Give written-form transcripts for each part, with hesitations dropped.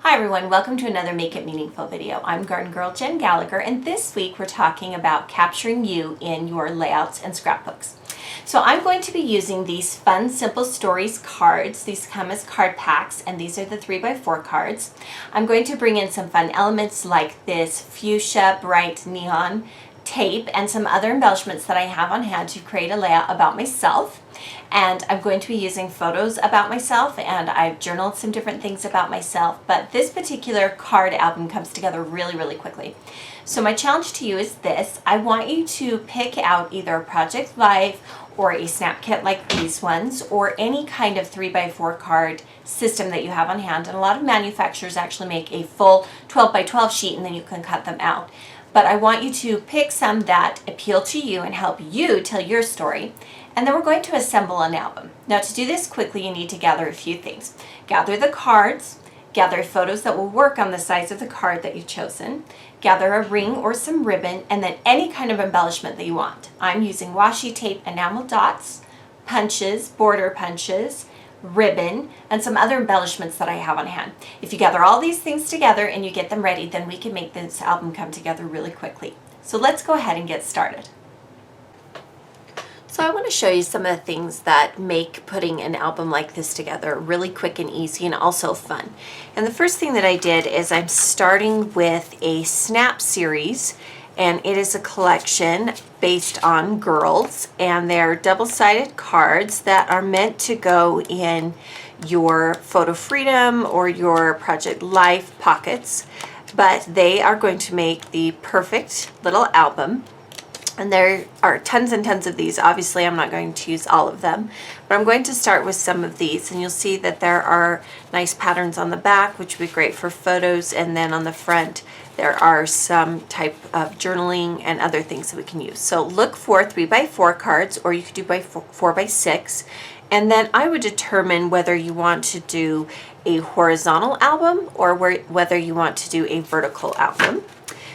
Hi everyone, welcome to another Make It Meaningful video. I'm Garden Girl Jen Gallacher, and this week we're talking about capturing you in your layouts and scrapbooks. So I'm going to be using these fun Simple Stories cards. These come as card packs, and these are the 3x4 cards. I'm going to bring in some fun elements like this fuchsia bright neon tape and some other embellishments that I have on hand to create a layout about myself. And I'm going to be using photos about myself, and I've journaled some different things about myself, but this particular card album comes together really quickly. So my challenge to you is this. I want you to pick out either a Project Life or a snap kit like these ones, or any kind of 3x4 card system that you have on hand. And a lot of manufacturers actually make a full 12x12 sheet, and then you can cut them out. But I want you to pick some that appeal to you and help you tell your story. And then we're going to assemble an album. Now, to do this quickly, you need to gather a few things. Gather the cards, gather photos that will work on the size of the card that you've chosen, gather a ring or some ribbon, and then any kind of embellishment that you want. I'm using washi tape enamel dots, punches, border punches, ribbon, and some other embellishments that I have on hand. If you gather all these things together and you get them ready, then we can make this album come together really quickly. So let's go ahead and get started. So I want to show you some of the things that make putting an album like this together really quick and easy and also fun. And the first thing that I did is I'm starting with a snap series, and it is a collection based on girls, and they're double-sided cards that are meant to go in your Photo Freedom or your Project Life pockets, but they are going to make the perfect little album. And there are tons and tons of these. Obviously, I'm not going to use all of them, but I'm going to start with some of these, and you'll see that there are nice patterns on the back, which would be great for photos, and then on the front there are some type of journaling and other things that we can use. So look for 3x4 cards, or you could do by 4x6, and then I would determine whether you want to do a horizontal album or whether you want to do a vertical album.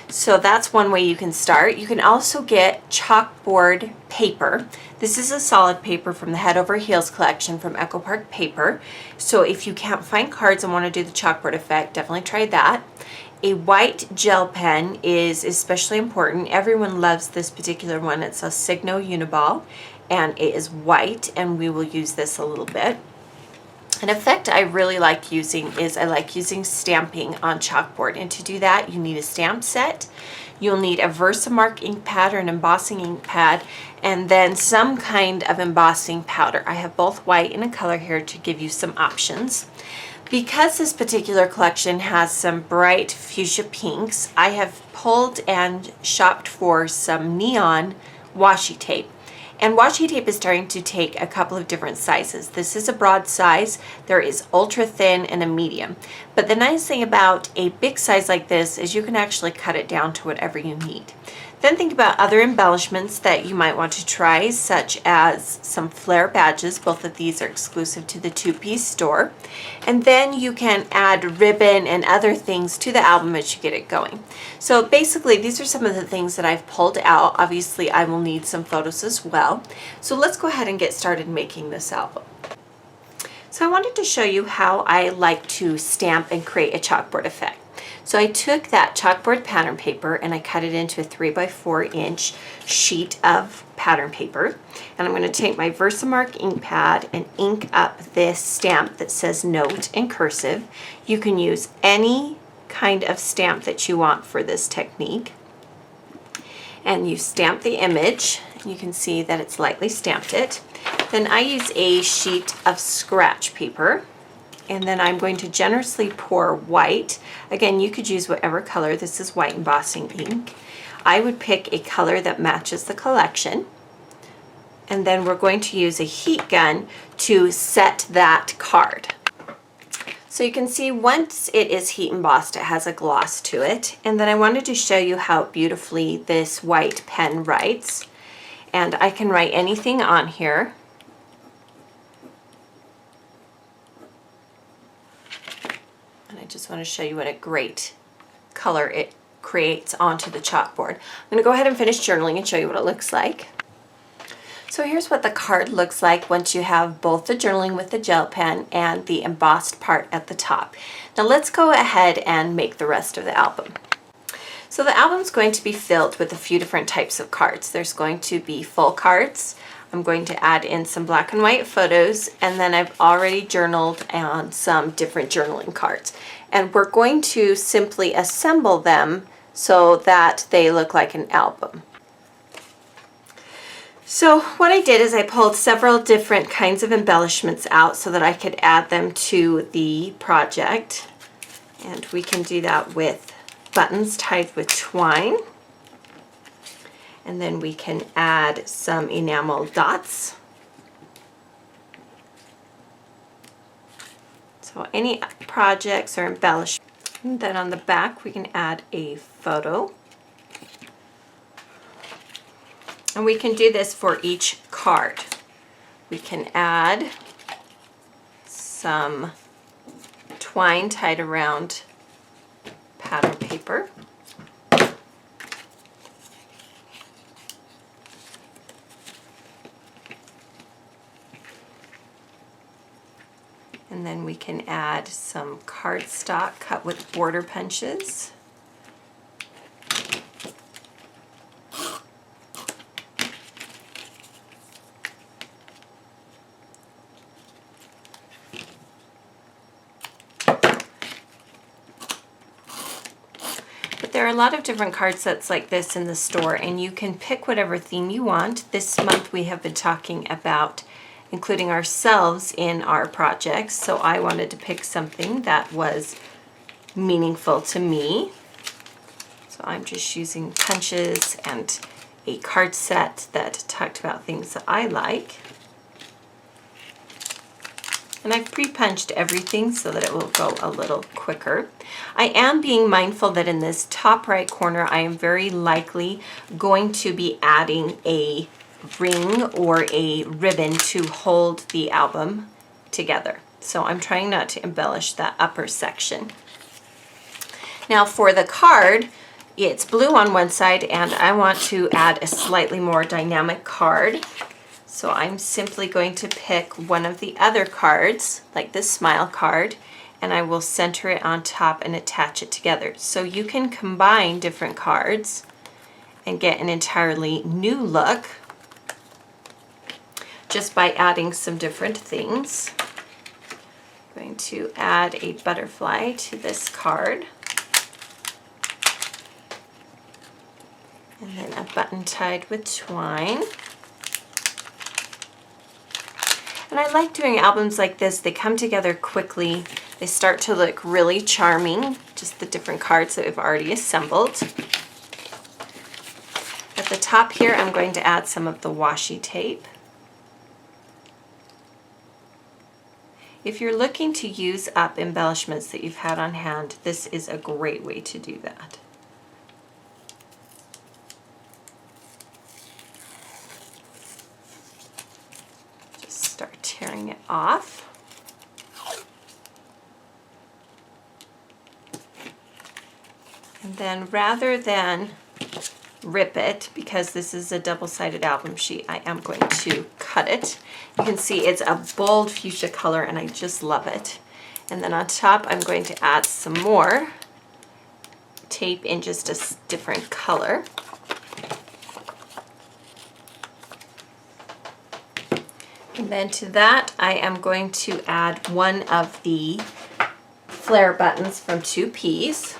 So that's one way you can start. You can also get chalkboard paper. This is a solid paper from the Head Over Heels collection from Echo Park Paper. So if you can't find cards and want to do the chalkboard effect, definitely try that. A white gel pen is especially important. Everyone loves this particular one. It's a Signo Uniball, and it is white, and we will use this a little bit. An effect I really like using is I like using stamping on chalkboard, and to do that you need a stamp set. You'll need a Versamark ink pad or an embossing ink pad, and then some kind of embossing powder. I have both white and a color here to give you some options. Because this particular collection has some bright fuchsia pinks, I have pulled and shopped for some neon washi tape. And washi tape is starting to take a couple of different sizes. This is a broad size, there is ultra thin and a medium. But the nice thing about a big size like this is you can actually cut it down to whatever you need. Then think about other embellishments that you might want to try, such as some flare badges. Both of these are exclusive to the two-piece store. And then you can add ribbon and other things to the album as you get it going. So basically, these are some of the things that I've pulled out. Obviously, I will need some photos as well. So let's go ahead and get started making this album. So I wanted to show you how I like to stamp and create a chalkboard effect. So I took that chalkboard pattern paper and I cut it into a 3x4 inch sheet of pattern paper. And I'm going to take my Versamark ink pad and ink up this stamp that says note in cursive. You can use any kind of stamp that you want for this technique. And you stamp the image. You can see that it's lightly stamped it. Then I use a sheet of scratch paper, and then I'm going to generously pour white. Again, you could use whatever color. This is white embossing ink. I would pick a color that matches the collection, and then we're going to use a heat gun to set that card. So you can see once it is heat embossed, it has a gloss to it. And then I wanted to show you how beautifully this white pen writes. And I can write anything on here. And I just want to show you what a great color it creates onto the chalkboard. I'm going to go ahead and finish journaling and show you what it looks like. So here's what the card looks like once you have both the journaling with the gel pen and the embossed part at the top. Now let's go ahead and make the rest of the album. So the album's going to be filled with a few different types of cards. There's going to be full cards. I'm going to add in some black and white photos, and then I've already journaled on some different journaling cards. And we're going to simply assemble them so that they look like an album. So what I did is I pulled several different kinds of embellishments out so that I could add them to the project. And we can do that with buttons tied with twine. And then we can add some enamel dots. So any projects or embellishments. And then on the back we can add a photo. And we can do this for each card. We can add some twine tied around pattern paper. And then we can add some cardstock cut with border punches. There are a lot of different card sets like this in the store, and you can pick whatever theme you want. This month we have been talking about including ourselves in our projects, so I wanted to pick something that was meaningful to me. So I'm just using punches and a card set that talked about things that I like. And I've pre-punched everything so that it will go a little quicker. I am being mindful that in this top right corner, I am very likely going to be adding a ring or a ribbon to hold the album together. So I'm trying not to embellish that upper section. Now for the card, it's blue on one side and I want to add a slightly more dynamic card. So I'm simply going to pick one of the other cards, like this smile card, and I will center it on top and attach it together. So you can combine different cards and get an entirely new look just by adding some different things. I'm going to add a butterfly to this card. And then a button tied with twine. And I like doing albums like this. They come together quickly. They start to look really charming, just the different cards that we've already assembled. At the top here, I'm going to add some of the washi tape. If you're looking to use up embellishments that you've had on hand, this is a great way to do that. Start tearing it off. And then rather than rip it, because this is a double-sided album sheet, I am going to cut it. You can see it's a bold fuchsia color and I just love it. And then on top I'm going to add some more tape in just a different color. And then to that, I am going to add one of the flare buttons from 2Ps.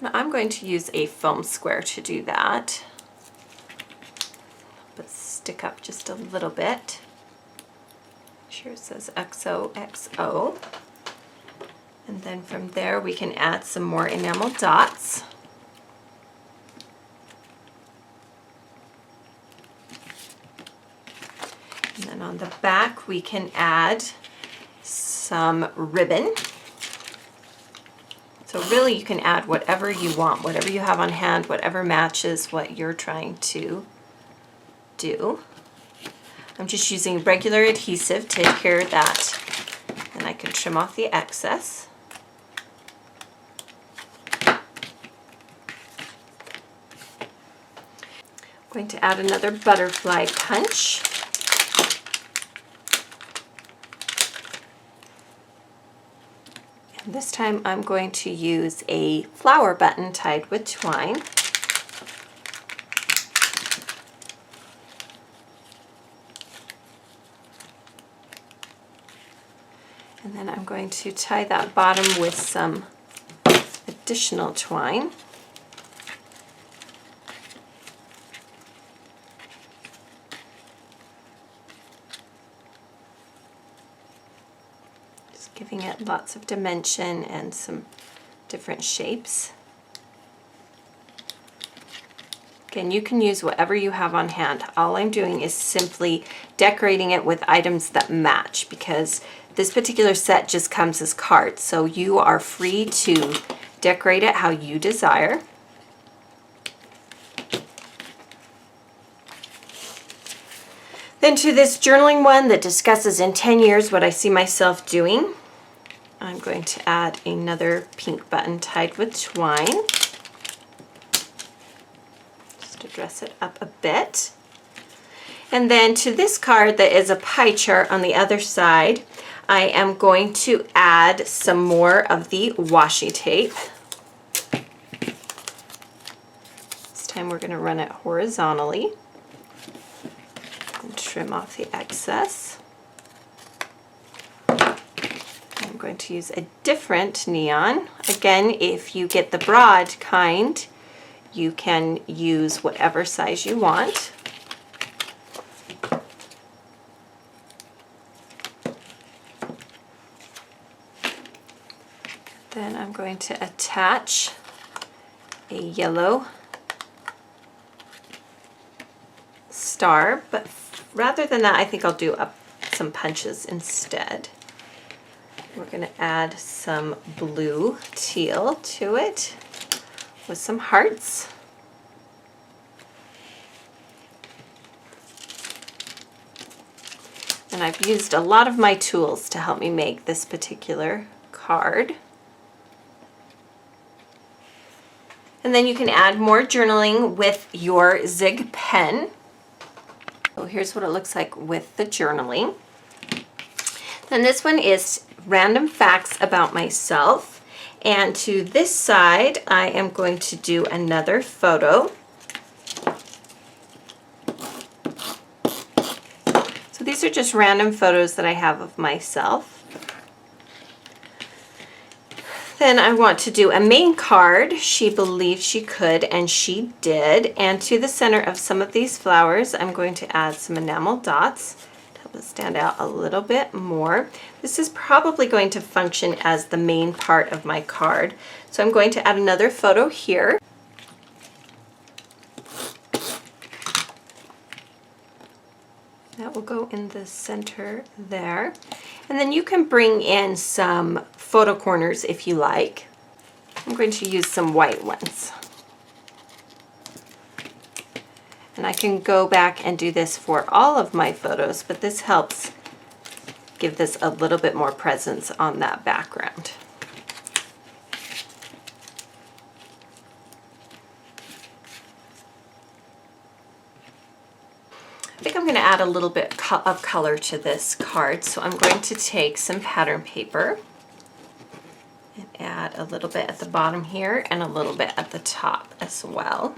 Now I'm going to use a foam square to do that. But stick up just a little bit. Sure it says XOXO. And then from there we can add some more enamel dots. And then on the back we can add some ribbon. So really you can add whatever you want, whatever you have on hand, whatever matches what you're trying to do. I'm just using regular adhesive to adhere that, and I can trim off the excess. I'm going to add another butterfly punch. This time I'm going to use a flower button tied with twine. And then I'm going to tie that bottom with some additional twine. Just giving it lots of dimension and some different shapes. Again, you can use whatever you have on hand. All I'm doing is simply decorating it with items that match, because this particular set just comes as cards, so you are free to decorate it how you desire. Then to this journaling one that discusses in 10 years what I see myself doing, I'm going to add another pink button tied with twine. Just to dress it up a bit. And then to this card that is a pie chart on the other side, I am going to add some more of the washi tape. This time we're going to run it horizontally and trim off the excess. I'm going to use a different neon. Again, if you get the broad kind, you can use whatever size you want. Then I'm going to attach a yellow star, but rather than that, I think I'll do some punches instead. We're going to add some blue teal to it with some hearts. And I've used a lot of my tools to help me make this particular card. And then you can add more journaling with your Zig pen. So here's what it looks like with the journaling. Then this one is random facts about myself. And to this side, I am going to do another photo. So these are just random photos that I have of myself. Then I want to do a main card. She believed she could, and she did. And to the center of some of these flowers, I'm going to add some enamel dots to help it stand out a little bit more. This is probably going to function as the main part of my card. So I'm going to add another photo here. That will go in the center there. And then you can bring in some photo corners if you like. I'm going to use some white ones. And I can go back and do this for all of my photos, but this helps give this a little bit more presence on that background. I think I'm going to add a little bit of color to this card, so I'm going to take some pattern paper and add a little bit at the bottom here and a little bit at the top as well.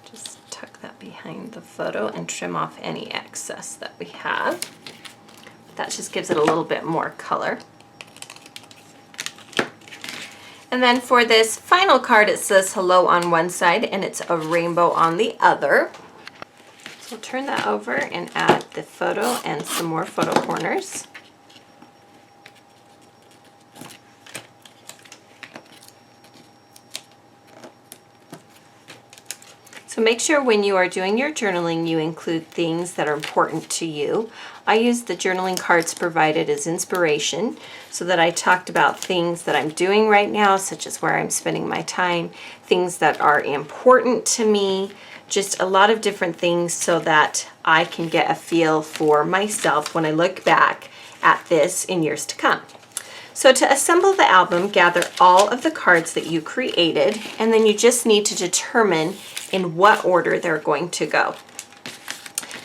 Just tuck that behind the photo and trim off any excess that we have. That just gives it a little bit more color. And then for this final card, it says hello on one side and it's a rainbow on the other. So we'll turn that over and add the photo and some more photo corners. So make sure when you are doing your journaling, you include things that are important to you. I use the journaling cards provided as inspiration so that I talked about things that I'm doing right now, such as where I'm spending my time, things that are important to me, just a lot of different things so that I can get a feel for myself when I look back at this in years to come. So to assemble the album, gather all of the cards that you created, and then you just need to determine in what order they're going to go.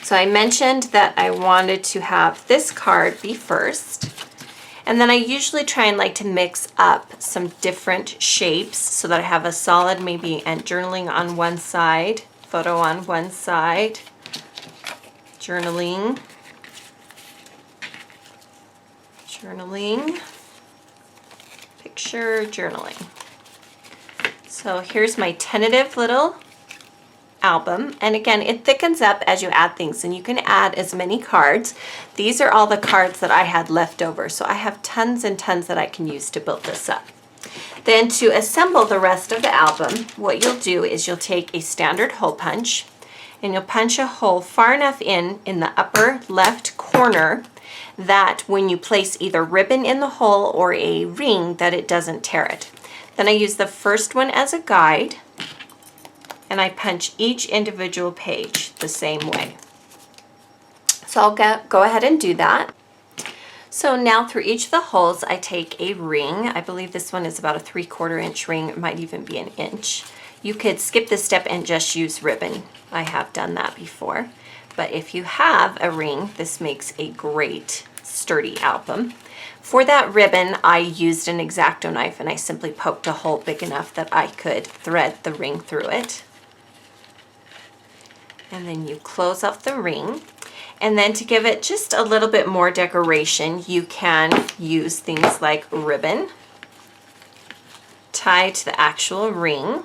So I mentioned that I wanted to have this card be first. And then I usually try and like to mix up some different shapes so that I have a solid maybe and journaling on one side, photo on one side, journaling, picture, journaling. So here's my tentative little album, and again it thickens up as you add things, and you can add as many cards. These are all the cards that I had left over, so I have tons and tons that I can use to build this up. Then to assemble the rest of the album, what you'll do is you'll take a standard hole punch and you'll punch a hole far enough in the upper left corner that when you place either ribbon in the hole or a ring that it doesn't tear it. Then I use the first one as a guide, and I punch each individual page the same way. So I'll go ahead and do that. So now through each of the holes I take a ring. I believe this one is about a 3/4 inch ring. It might even be an inch. You could skip this step and just use ribbon. I have done that before. But if you have a ring, this makes a great sturdy album. For that ribbon, I used an X-Acto knife and I simply poked a hole big enough that I could thread the ring through it. And then you close off the ring. And then to give it just a little bit more decoration, you can use things like ribbon tied to the actual ring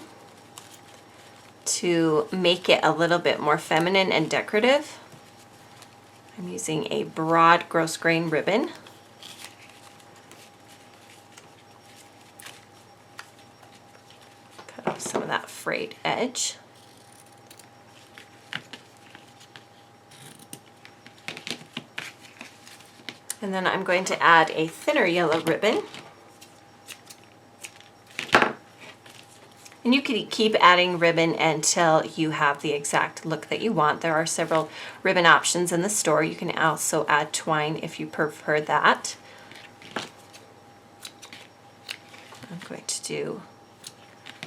to make it a little bit more feminine and decorative. I'm using a broad gross grain ribbon. Cut off some of that frayed edge. And then I'm going to add a thinner yellow ribbon. And you can keep adding ribbon until you have the exact look that you want. There are several ribbon options in the store. You can also add twine if you prefer that. I'm going to do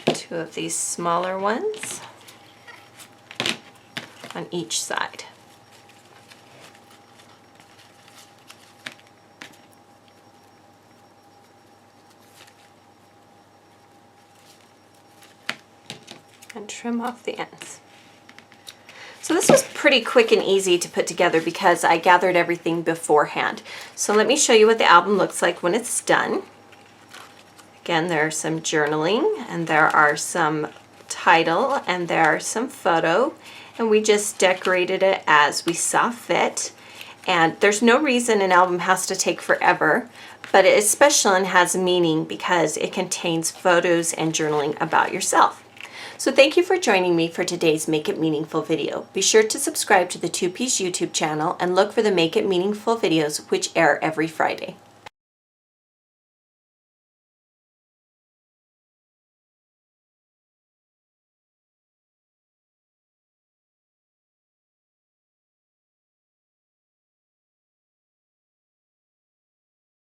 2 of these smaller ones on each side. And trim off the ends. So this was pretty quick and easy to put together because I gathered everything beforehand. So let me show you what the album looks like when it's done. Again, there's some journaling, and there are some title, and there are some photo, and we just decorated it as we saw fit. And there's no reason an album has to take forever, but it is special and has meaning because it contains photos and journaling about yourself. So thank you for joining me for today's Make It Meaningful video. Be sure to subscribe to the 2-Piece YouTube channel and look for the Make It Meaningful videos, which air every Friday.